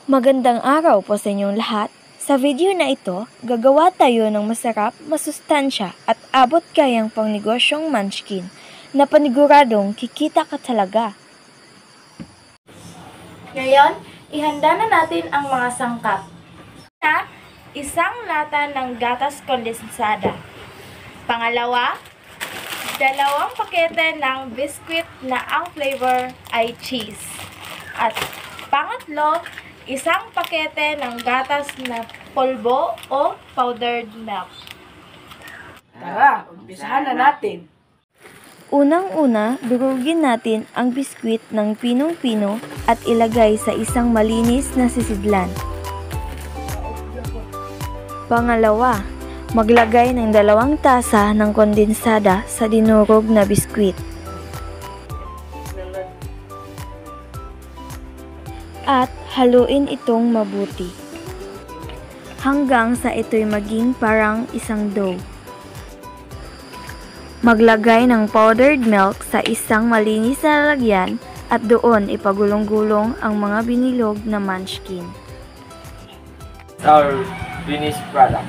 Magandang araw po sa inyong lahat. Sa video na ito, gagawa tayo ng masarap, masustansya at abot kayang pangnegosyong munchkin na paniguradong kikita ka talaga. Ngayon, ihanda na natin ang mga sangkap. Una, isang lata ng gatas kondensada. Pangalawa, 2 pakete ng biskwit na ang flavor ay cheese. At pangatlo, 1 pakete ng gatas na polvo o powdered milk. Tara, umpisahan na natin. Unang-una, durugin natin ang biskwit ng pinong-pino at ilagay sa isang malinis na sisidlan. Pangalawa, maglagay ng 2 tasa ng kondensada sa dinurog na biskwit. At haluin itong mabuti hanggang sa ito'y maging parang isang dough. Maglagay ng powdered milk sa isang malinis na lalagyan at doon ipagulong-gulong ang mga binilog na munchkin. Our finished product.